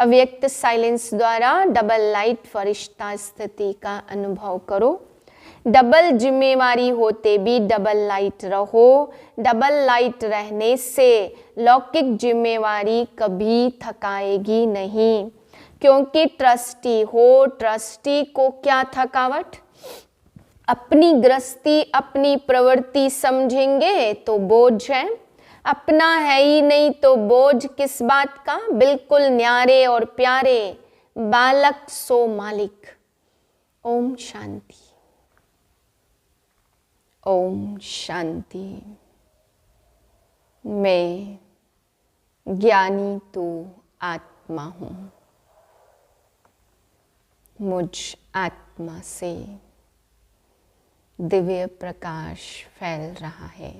अव्यक्त साइलेंस द्वारा double light फरिश्ता स्थिति का अनुभव करो। डबल जिम्मेवारी होते भी डबल लाइट रहो। डबल लाइट रहने से लौकिक जिम्मेवारी कभी थकाएगी नहीं, क्योंकि ट्रस्टी हो। ट्रस्टी को क्या थकावट? अपनी गृहस्थी अपनी प्रवृत्ति समझेंगे तो बोझ है, अपना है ही नहीं तो बोझ किस बात का। बिल्कुल न्यारे और प्यारे बालक सो मालिक। ओम शांति। ओम शांति। मैं ज्ञानी तो आत्मा हूँ, मुझ आत्मा से दिव्य प्रकाश फैल रहा है।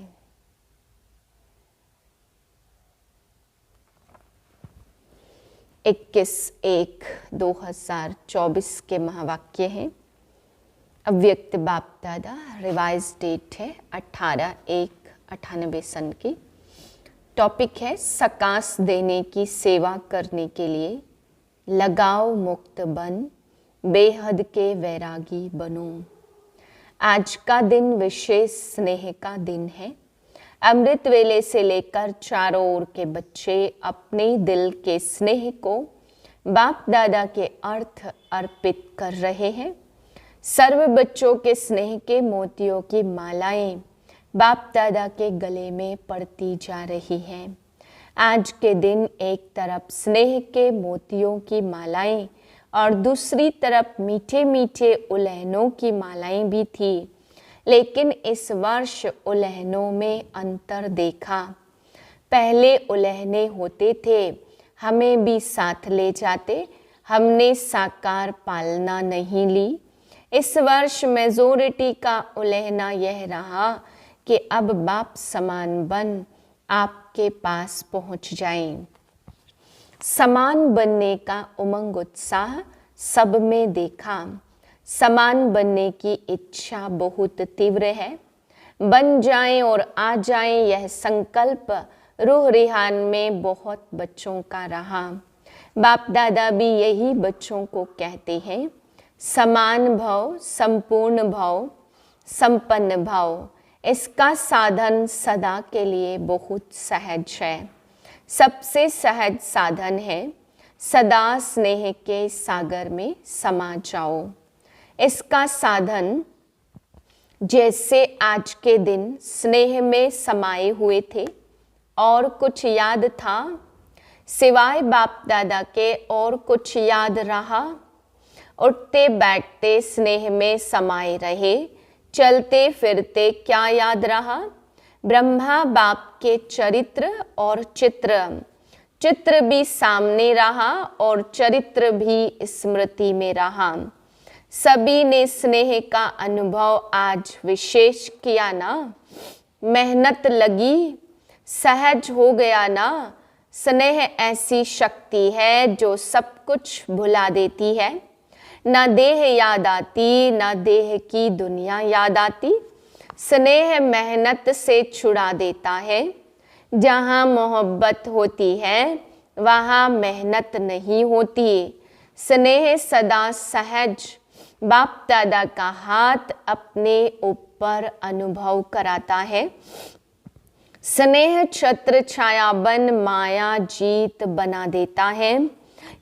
इक्कीस 1/2024 के महावाक्य हैं। अव्यक्त बाप दादा, रिवाइज डेट है 18/1/98 सन की। टॉपिक है सकाश देने की सेवा करने के लिए लगाव मुक्त बन, बेहद के वैरागी बनो। आज का दिन विशेष स्नेह का दिन है। अमृत वेले से लेकर चारों ओर के बच्चे अपने दिल के स्नेह को बाप दादा के अर्थ अर्पित कर रहे हैं। सर्व बच्चों के स्नेह के मोतियों की मालाएं बाप दादा के गले में पड़ती जा रही हैं। आज के दिन एक तरफ स्नेह के मोतियों की मालाएं और दूसरी तरफ मीठे मीठे उलहनों की मालाएं भी थी, लेकिन इस वर्ष उलहनों में अंतर देखा। पहले उलहने होते थे, हमें भी साथ ले जाते, हमने साकार पालना नहीं ली। इस वर्ष मेजोरिटी का उलहना यह रहा कि अब बाप समान बन आपके पास पहुंच जाएं। समान बनने का उमंग उत्साह सब में देखा। समान बनने की इच्छा बहुत तीव्र है। बन जाएं और आ जाएं, यह संकल्प रूह रिहान में बहुत बच्चों का रहा। बाप दादा भी यही बच्चों को कहते हैं, समान भव, संपूर्ण भव, संपन्न भव। इसका साधन सदा के लिए बहुत सहज है। सबसे सहज साधन है सदा स्नेह के सागर में समा जाओ। इसका साधन जैसे आज के दिन स्नेह में समाये हुए थे और कुछ याद था, सिवाय बाप दादा के और कुछ याद रहा। उठते बैठते स्नेह में समाये रहे, चलते फिरते क्या याद रहा? ब्रह्मा बाप के चरित्र और चित्र भी सामने रहा और चरित्र भी स्मृति में रहा। सभी ने स्नेह का अनुभव आज विशेष किया ना। मेहनत लगी, सहज हो गया ना। स्नेह ऐसी शक्ति है जो सब कुछ भुला देती है। ना देह याद आती, ना देह की दुनिया याद आती। स्नेह मेहनत से छुड़ा देता है। जहाँ मोहब्बत होती है वहाँ मेहनत नहीं होती। स्नेह सदा सहज बाप दादा का हाथ अपने ऊपर अनुभव कराता है। स्नेह छत्र छाया बन माया जीत बना देता है।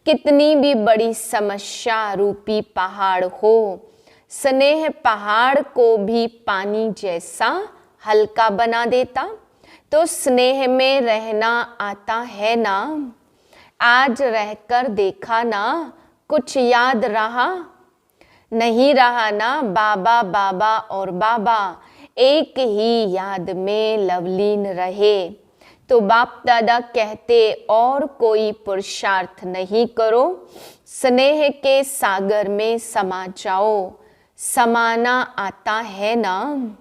कितनी भी बड़ी समस्या रूपी पहाड़ हो, स्नेह पहाड़ को भी पानी जैसा हल्का बना देता। तो स्नेह में रहना आता है ना। आज रहकर देखा ना, कुछ याद रहा नहीं रहा ना। बाबा बाबा और बाबा एक ही याद में लवलीन रहे। तो बाप दादा कहते और कोई पुरुषार्थ नहीं करो, स्नेह के सागर में समा जाओ। समाना आता है ना।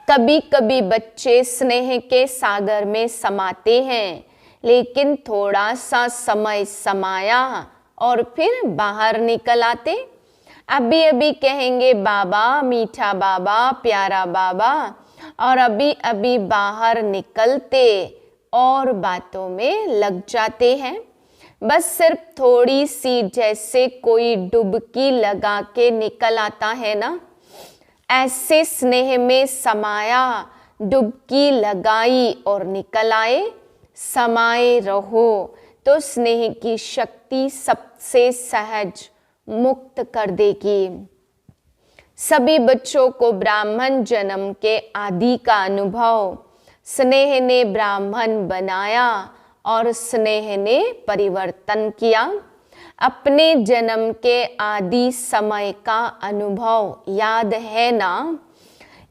कभी कभी बच्चे स्नेह के सागर में समाते हैं, लेकिन थोड़ा सा समय समाया और फिर बाहर निकल आते। अभी अभी कहेंगे बाबा, मीठा बाबा, प्यारा बाबा, और अभी अभी बाहर निकलते और बातों में लग जाते हैं। बस सिर्फ थोड़ी सी, जैसे कोई डुबकी लगा के निकल आता है ना, ऐसे स्नेह में समाया, डुबकी लगाई और निकल आए। समाये रहो तो स्नेह की शक्ति सबसे सहज मुक्त कर देगी। सभी बच्चों को ब्राह्मण जन्म के आदि का अनुभव स्नेह ने ब्राह्मण बनाया और स्नेह ने परिवर्तन किया। अपने जन्म के आदि समय का अनुभव याद है ना?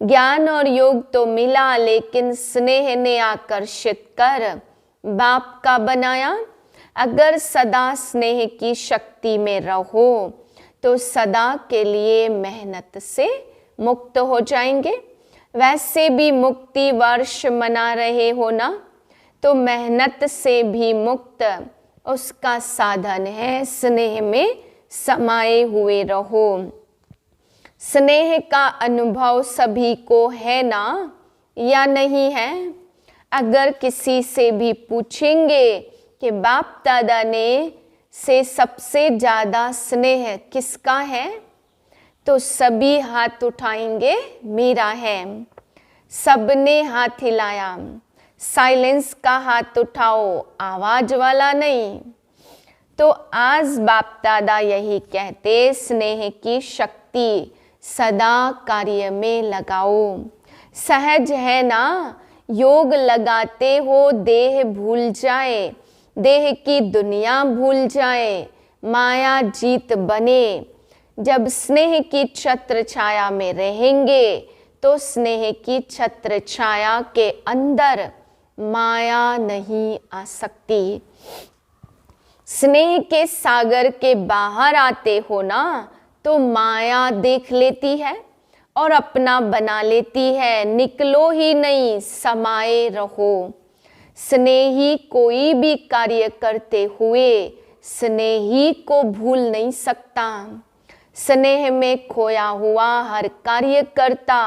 ज्ञान और योग तो मिला, लेकिन स्नेह ने आकर्षित कर बाप का बनाया। अगर सदा स्नेह की शक्ति में रहो तो सदा के लिए मेहनत से मुक्त हो जाएंगे। वैसे भी मुक्ति वर्ष मना रहे हो ना, तो मेहनत से भी मुक्त उसका साधन है स्नेह में समाये हुए रहो। स्नेह का अनुभव सभी को है ना या नहीं है? अगर किसी से भी पूछेंगे कि बाप दादा ने से सबसे ज़्यादा स्नेह किसका है, तो सभी हाथ उठाएंगे, मेरा है। सबने हाथ हिलाया। साइलेंस का हाथ उठाओ, आवाज वाला नहीं। तो आज बाप दादा यही कहते, स्नेह की शक्ति सदा कार्य में लगाओ। सहज है ना? योग लगाते हो देह भूल जाए, देह की दुनिया भूल जाए, माया जीत बने। जब स्नेह की छत्र छाया में रहेंगे तो स्नेह की छत्र छाया के अंदर माया नहीं आ सकती। स्नेह के सागर के बाहर आते हो ना, तो माया देख लेती है और अपना बना लेती है। निकलो ही नहीं, समाये रहो। स्नेही कोई भी कार्य करते हुए स्नेही को भूल नहीं सकता। स्नेह में खोया हुआ हर कार्य करता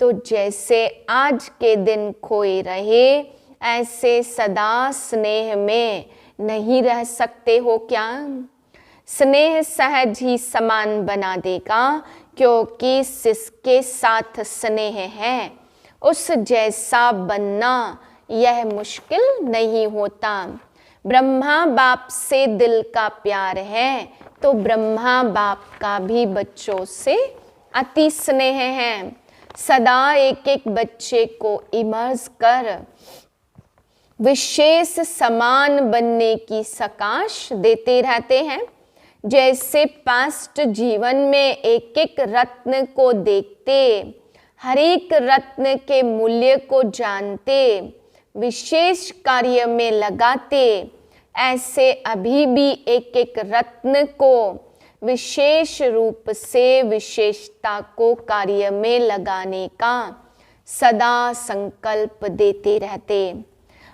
तो जैसे आज के दिन खोए रहे, ऐसे सदा स्नेह में नहीं रह सकते हो क्या? स्नेह सहज ही समान बना देगा, क्योंकि जिसके साथ स्नेह है उस जैसा बनना यह मुश्किल नहीं होता। ब्रह्मा बाप से दिल का प्यार है, तो ब्रह्मा बाप का भी बच्चों से अति स्नेह है। सदा एक एक बच्चे को इमर्ज कर विशेष समान बनने की सकाश देते रहते हैं। जैसे पास्ट जीवन में एक एक रत्न को देखते, हर एक रत्न के मूल्य को जानते, विशेष कार्य में लगाते, ऐसे अभी भी एक एक रत्न को विशेष रूप से विशेषता को कार्य में लगाने का सदा संकल्प देते रहते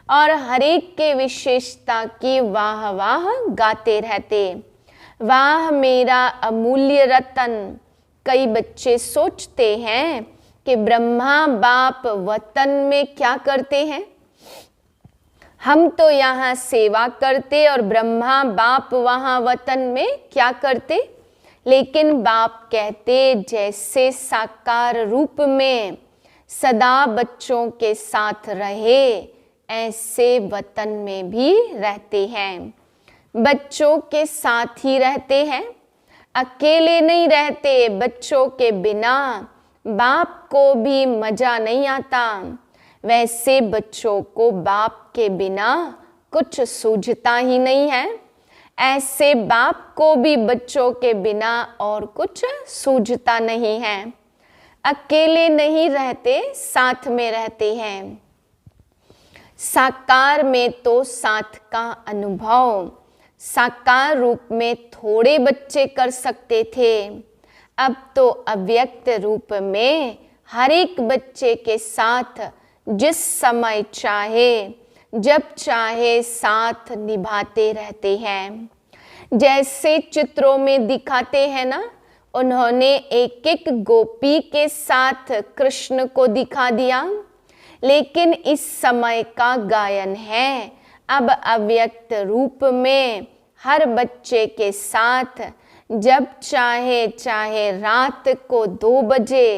और हर एक के विशेषता की वाह वाह गाते रहते। वाह मेरा अमूल्य रतन। कई बच्चे सोचते हैं कि ब्रह्मा बाप वतन में क्या करते हैं, हम तो यहाँ सेवा करते और ब्रह्मा बाप वहाँ वतन में क्या करते। लेकिन बाप कहते, जैसे साकार रूप में सदा बच्चों के साथ रहे, ऐसे वतन में भी रहते हैं। बच्चों के साथ ही रहते हैं, अकेले नहीं रहते। बच्चों के बिना बाप को भी मजा नहीं आता। वैसे बच्चों को बाप के बिना कुछ सूझता ही नहीं है, ऐसे बाप को भी बच्चों के बिना और कुछ सूझता नहीं है। अकेले नहीं रहते, साथ में रहते हैं। साकार में तो साथ का अनुभव साकार रूप में थोड़े बच्चे कर सकते थे, अब तो अव्यक्त रूप में हर एक बच्चे के साथ जिस समय चाहे जब चाहे साथ निभाते रहते हैं। जैसे चित्रों में दिखाते हैं ना, उन्होंने एक एक गोपी के साथ कृष्ण को दिखा दिया। लेकिन इस समय का गायन है, अब अव्यक्त रूप में हर बच्चे के साथ जब चाहे रात को 2 बजे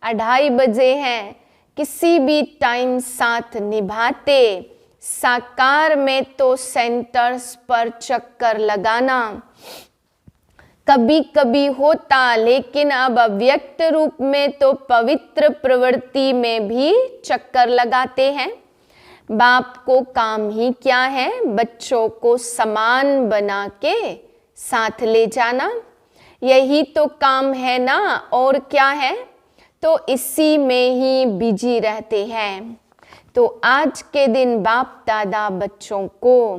2:30 बजे हैं, किसी भी टाइम साथ निभाते। साकार में तो सेंटर्स पर चक्कर लगाना कभी कभी होता, लेकिन अब अव्यक्त रूप में तो पवित्र प्रवृत्ति में भी चक्कर लगाते हैं। बाप को काम ही क्या है, बच्चों को समान बना के साथ ले जाना, यही तो काम है ना, और क्या है। तो इसी में ही बिजी रहते हैं। तो आज के दिन बाप दादा बच्चों को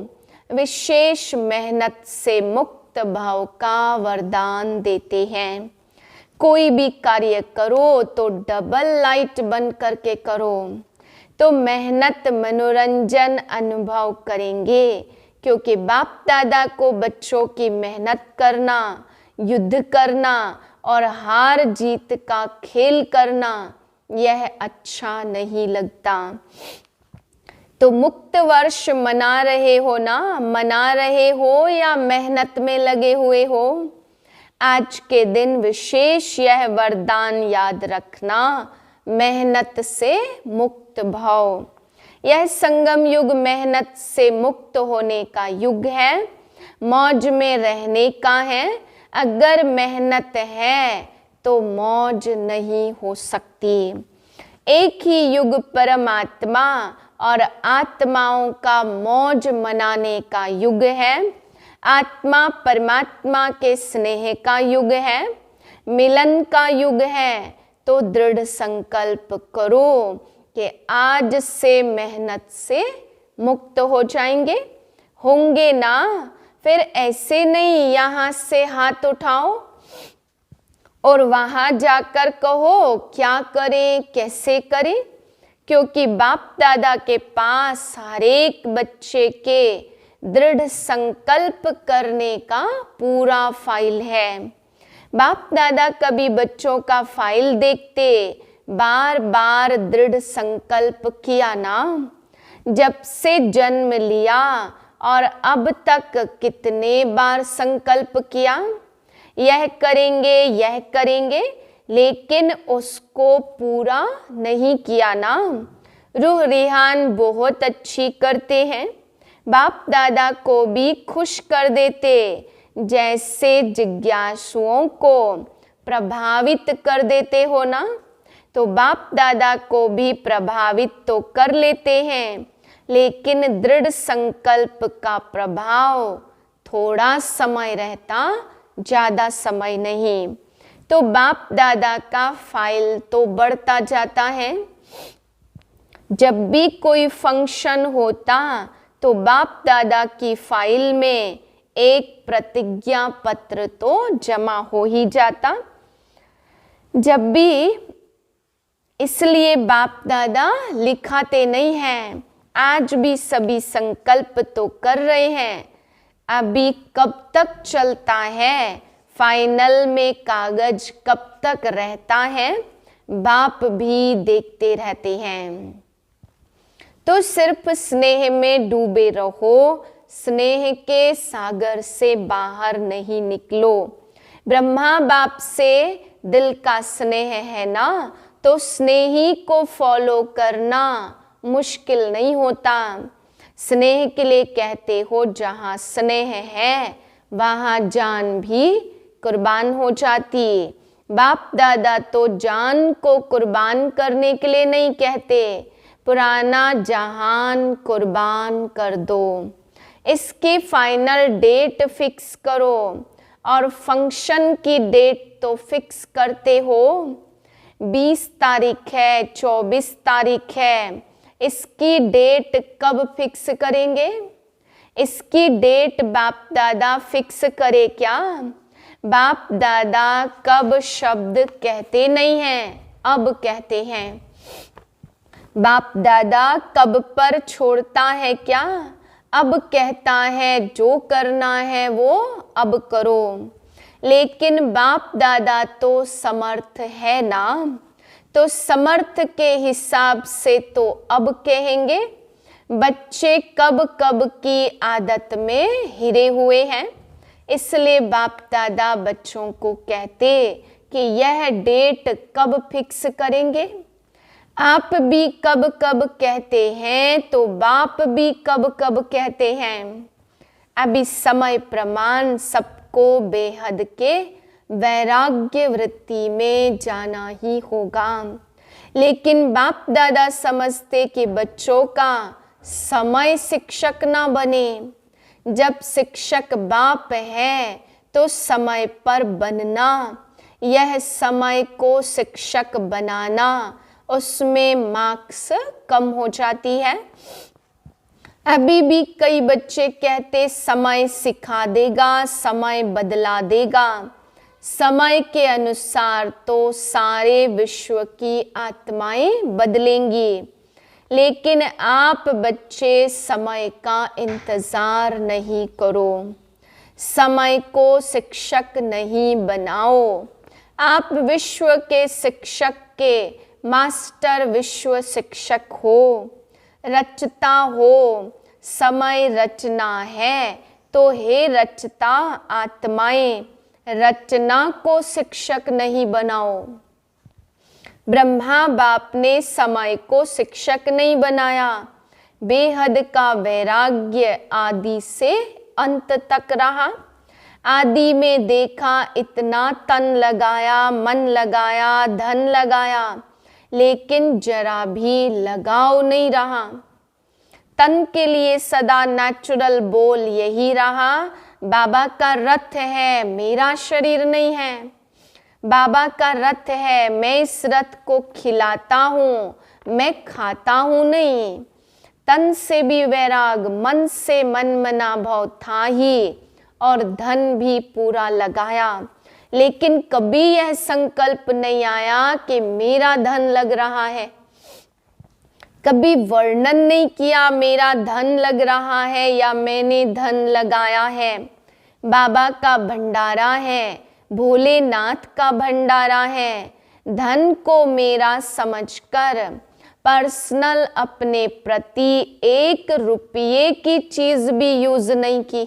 विशेष मेहनत से मुक्त भाव का वरदान देते हैं। कोई भी कार्य करो तो डबल लाइट बन करके करो, तो मेहनत मनोरंजन अनुभव करेंगे। क्योंकि बाप दादा को बच्चों की मेहनत करना, युद्ध करना और हार जीत का खेल करना यह अच्छा नहीं लगता। तो मुक्त वर्ष मना रहे हो ना, मना रहे हो या मेहनत में लगे हुए हो, आज के दिन विशेष यह वरदान याद रखना, मेहनत से मुक्त भाव। यह संगम युग मेहनत से मुक्त होने का युग है, मौज में रहने का है। अगर मेहनत है तो मौज नहीं हो सकती। एक ही युग परमात्मा और आत्माओं का मौज मनाने का युग है। आत्मा परमात्मा के स्नेह का युग है, मिलन का युग है। तो दृढ़ संकल्प करो कि आज से मेहनत से मुक्त हो जाएंगे, होंगे ना। फिर ऐसे नहीं यहाँ से हाथ उठाओ और वहां जाकर कहो क्या करें कैसे करें, क्योंकि बाप दादा के पास हर एक बच्चे के दृढ़ संकल्प करने का पूरा फाइल है। बाप दादा कभी बच्चों का फाइल देखते, बार बार दृढ़ संकल्प किया ना। जब से जन्म लिया और अब तक कितने बार संकल्प किया, यह करेंगे, लेकिन उसको पूरा नहीं किया ना। रूह रिहान बहुत अच्छी करते हैं, बाप दादा को भी खुश कर देते, जैसे जिज्ञासुओं को प्रभावित कर देते हो ना। तो बाप दादा को भी प्रभावित तो कर लेते हैं, लेकिन दृढ़ संकल्प का प्रभाव थोड़ा समय रहता, ज़्यादा समय नहीं। तो बाप दादा का फाइल तो बढ़ता जाता है। जब भी कोई फंक्शन होता तो बाप दादा की फाइल में एक प्रतिज्ञा पत्र तो जमा हो ही जाता। जब भी, इसलिए बाप दादा लिखाते नहीं हैं, आज भी सभी संकल्प तो कर रहे हैं। अभी कब तक चलता है, फाइनल में कागज कब तक रहता है, बाप भी देखते रहते हैं। तो सिर्फ स्नेह में डूबे रहो, स्नेह के सागर से बाहर नहीं निकलो। ब्रह्मा बाप से दिल का स्नेह है ना, तो स्नेही को फॉलो करना मुश्किल नहीं होता। स्नेह के लिए कहते हो, जहाँ स्नेह है वहाँ जान भी कुर्बान हो जाती। बाप दादा तो जान को कुर्बान करने के लिए नहीं कहते, पुराना जहान कुर्बान कर दो। इसकी फाइनल डेट फिक्स करो, और फंक्शन की डेट तो फिक्स करते हो। 20 तारीख है, 24 तारीख है, इसकी डेट कब फिक्स करेंगे? इसकी डेट बाप दादा फिक्स करे क्या? बाप दादा कब शब्द कहते नहीं हैं, अब कहते हैं। बाप दादा कब पर छोड़ता है क्या? अब कहता है जो करना है वो अब करो। लेकिन बाप दादा तो समर्थ है ना, तो समर्थ के हिसाब से तो अब कहेंगे। बच्चे कब कब की आदत में हिरे हुए हैं, इसलिए बाप दादा बच्चों को कहते कि यह डेट कब फिक्स करेंगे। आप भी कब कब कहते हैं तो बाप भी कब कब कहते हैं। अभी समय प्रमाण सबको बेहद के वैराग्य वृत्ति में जाना ही होगा, लेकिन बाप दादा समझते कि बच्चों का समय शिक्षक ना बने। जब शिक्षक बाप है तो समय पर बनना, यह समय को शिक्षक बनाना, उसमें मार्क्स कम हो जाती है। अभी भी कई बच्चे कहते समय सिखा देगा, समय बदला देगा। समय के अनुसार तो सारे विश्व की आत्माएं बदलेंगी, लेकिन आप बच्चे समय का इंतजार नहीं करो, समय को शिक्षक नहीं बनाओ। आप विश्व के शिक्षक के मास्टर विश्व शिक्षक हो, रचता हो। समय रचना है तो हे रचता आत्माएं, रचना को शिक्षक नहीं बनाओ। ब्रह्मा बाप ने समय को शिक्षक नहीं बनाया। बेहद का वैराग्य आदि से अंत तक रहा। आदि में देखा इतना तन लगाया, मन लगाया, धन लगाया, लेकिन जरा भी लगाव नहीं रहा। तन के लिए सदा नेचुरल बोल यही रहा, बाबा का रथ है, मेरा शरीर नहीं है। बाबा का रथ है, मैं इस रथ को खिलाता हूँ, मैं खाता हूँ नहीं। तन से भी वैराग, मन से मन मना भाव था ही, और धन भी पूरा लगाया, लेकिन कभी यह संकल्प नहीं आया कि मेरा धन लग रहा है। कभी वर्णन नहीं किया मेरा धन लग रहा है या मैंने धन लगाया है। बाबा का भंडारा है, भोलेनाथ का भंडारा है। धन को मेरा समझकर पर्सनल अपने प्रति 1 रुपये की चीज भी यूज नहीं की।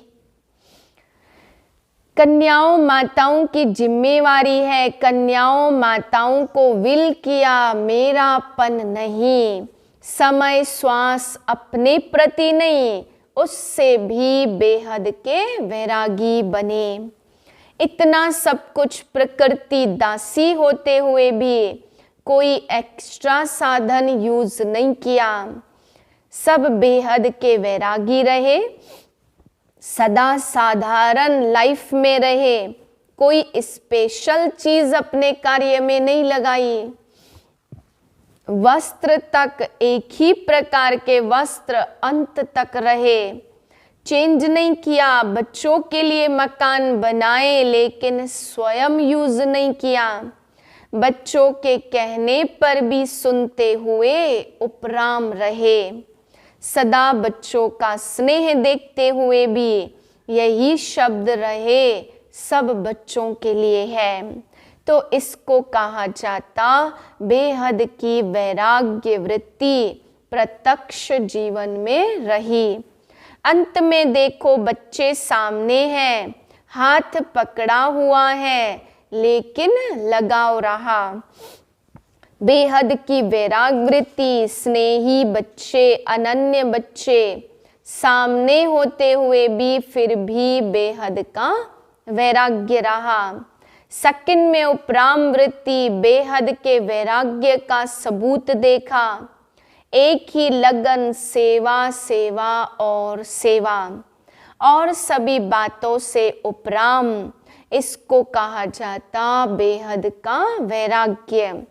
कन्याओं माताओं की जिम्मेवारी है, कन्याओं माताओं को विल किया, मेरापन नहीं। समय श्वास अपने प्रति नहीं, उससे भी बेहद के वैरागी बने। इतना सब कुछ प्रकृति दासी होते हुए भी कोई एक्स्ट्रा साधन यूज नहीं किया। सब बेहद के वैरागी रहे, सदा साधारण लाइफ में रहे, कोई स्पेशल चीज अपने कार्य में नहीं लगाई। वस्त्र तक एक ही प्रकार के वस्त्र अंत तक रहे, चेंज नहीं किया। बच्चों के लिए मकान बनाए लेकिन स्वयं यूज नहीं किया। बच्चों के कहने पर भी सुनते हुए उपराम रहे। सदा बच्चों का स्नेह देखते हुए भी यही शब्द रहे, सब बच्चों के लिए है। तो इसको कहा जाता बेहद की वैराग्य वृत्ति प्रत्यक्ष जीवन में रही। अंत में देखो बच्चे सामने हैं, हाथ पकड़ा हुआ है, लेकिन लगाव रहा। बेहद की वैराग वृत्ति, स्नेही बच्चे, अनन्य बच्चे सामने होते हुए भी फिर भी बेहद का वैराग्य रहा। सेकंड में उपराम वृत्ति, बेहद के वैराग्य का सबूत देखा। एक ही लगन, सेवा सेवा और सेवा, और सभी बातों से उपराम, इसको कहा जाता बेहद का वैराग्य।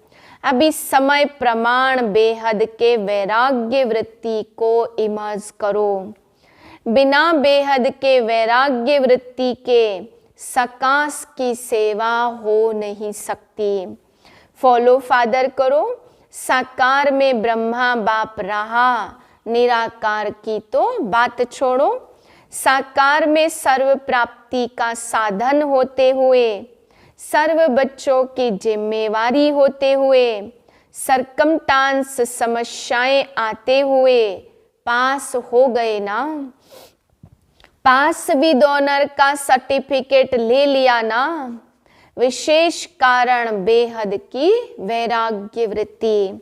अभी समय प्रमाण बेहद के वैराग्य वृत्ति को इमर्ज करो। बिना बेहद के वैराग्य वृत्ति के सकाश की सेवा हो नहीं सकती। फॉलो फादर करो। साकार में ब्रह्मा बाप रहा, निराकार की तो बात छोड़ो। साकार में सर्व प्राप्ति का साधन होते हुए, सर्व बच्चों की जिम्मेवारी होते हुए, सरकमटांस समस्याएं आते हुए, पास हो गए ना, पास विद ऑनर का सर्टिफिकेट ले लिया ना, विशेष कारण बेहद की वैराग्य वृत्ति।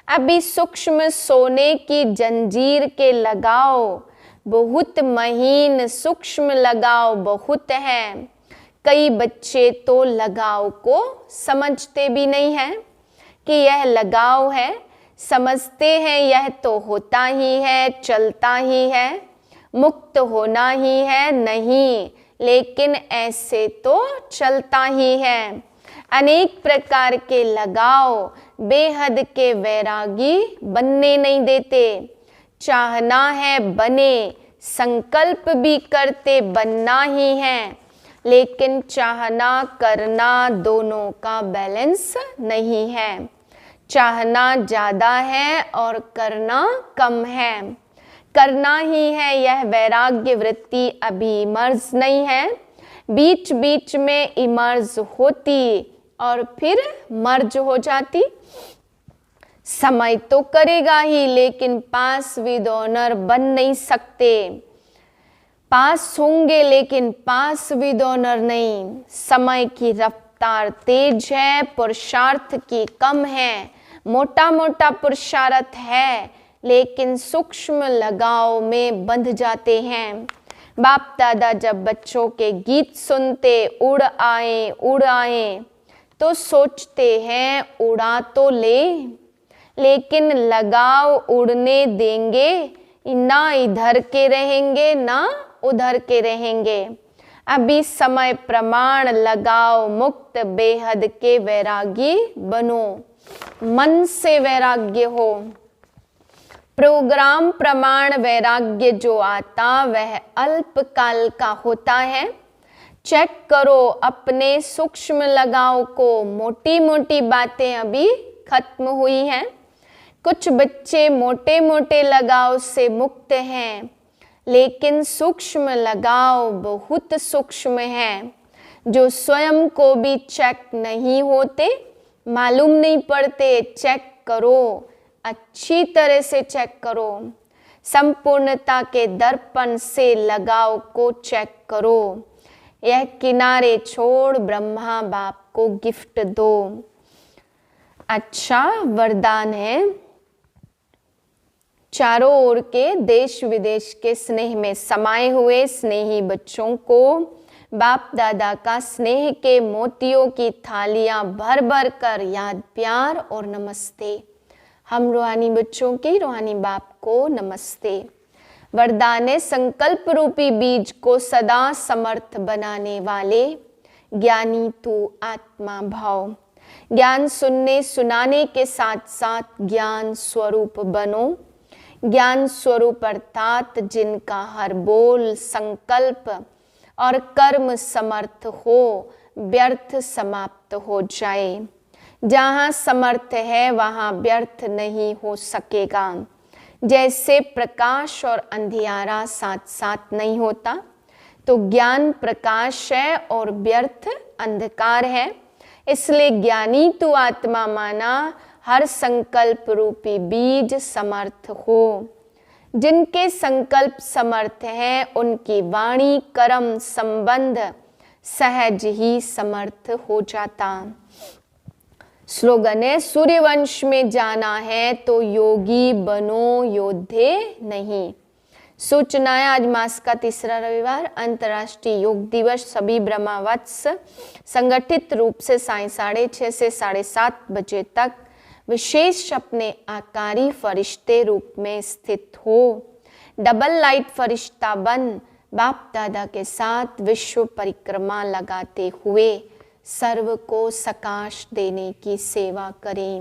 अभी सूक्ष्म सोने की जंजीर के लगाव बहुत महीन, सूक्ष्म लगाव बहुत है। कई बच्चे तो लगाव को समझते भी नहीं हैं कि यह लगाव है, समझते हैं यह तो होता ही है, चलता ही है, मुक्त होना ही है। नहीं, लेकिन ऐसे तो चलता ही है। अनेक प्रकार के लगाव बेहद के वैरागी बनने नहीं देते। चाहना है बने, संकल्प भी करते बनना ही है, लेकिन चाहना करना दोनों का बैलेंस नहीं है। चाहना ज़्यादा है और करना कम है। करना ही है, यह वैराग्य वृत्ति अभी इमर्ज नहीं है, बीच बीच में इमर्ज होती और फिर मर्ज हो जाती। समय तो करेगा ही, लेकिन पास विद ऑनर बन नहीं सकते। पास होंगे लेकिन पास विद ऑनर नहीं। समय की रफ्तार तेज है, पुरुषार्थ की कम है। मोटा मोटा पुरुषार्थ है, लेकिन सूक्ष्म लगाव में बंध जाते हैं। बाप दादा जब बच्चों के गीत सुनते उड़ आए तो सोचते हैं उड़ा तो ले, लेकिन लगाव उड़ने देंगे ना, इधर के रहेंगे ना उधर के रहेंगे। अभी समय प्रमाण लगाव मुक्त बेहद के वैरागी बनो, मन से वैराग्य हो। प्रोग्राम प्रमाण वैराग्य जो आता वह अल्पकाल का होता है। चेक करो अपने सूक्ष्म लगाव को। मोटी मोटी बातें अभी खत्म हुई हैं। कुछ बच्चे मोटे मोटे लगाव से मुक्त हैं, लेकिन सूक्ष्म लगाव बहुत सूक्ष्म है, जो स्वयं को भी चेक नहीं होते, मालूम नहीं पड़ते। चेक करो, अच्छी तरह से चेक करो। संपूर्णता के दर्पण से लगाव को चेक करो। यह किनारे छोड़ ब्रह्मा बाप को गिफ्ट दो। अच्छा वरदान है। चारों ओर के देश विदेश के स्नेह में समाये हुए स्नेही बच्चों को बाप दादा का स्नेह के मोतियों की थालियां भर भर कर याद, प्यार और नमस्ते। हम रूहानी बच्चों की रूहानी बाप को नमस्ते। वरदान संकल्प रूपी बीज को सदा समर्थ बनाने वाले ज्ञानी तू आत्मा भाव। ज्ञान सुनने सुनाने के साथ साथ ज्ञान स्वरूप बनो। ज्ञान स्वरूप अर्थात जिनका हर बोल, संकल्प और कर्म समर्थ हो, व्यर्थ समाप्त हो जाए। जहाँ समर्थ है वहाँ व्यर्थ नहीं हो सकेगा। जैसे प्रकाश और अंधियारा साथ साथ नहीं होता, तो ज्ञान प्रकाश है और व्यर्थ अंधकार है। इसलिए ज्ञानी तू आत्मा माना हर संकल्प रूपी बीज समर्थ हो। जिनके संकल्प समर्थ हैं उनकी वाणी कर्म संबंध सहज ही समर्थ हो जाता। स्लोगन है, सूर्यवंश में जाना है तो योगी बनो, योद्धे नहीं। सूचना है, आज मास का तीसरा रविवार अंतर्राष्ट्रीय योग दिवस सभी ब्रह्मवत्स संगठित रूप से साय 6:30 से 7:30 बजे तक विशेष अपने आकारी फरिश्ते रूप में स्थित हो। डबल लाइट फरिश्ता बन बाप दादा के साथ विश्व परिक्रमा लगाते हुए सर्व को सकाश देने की सेवा करें।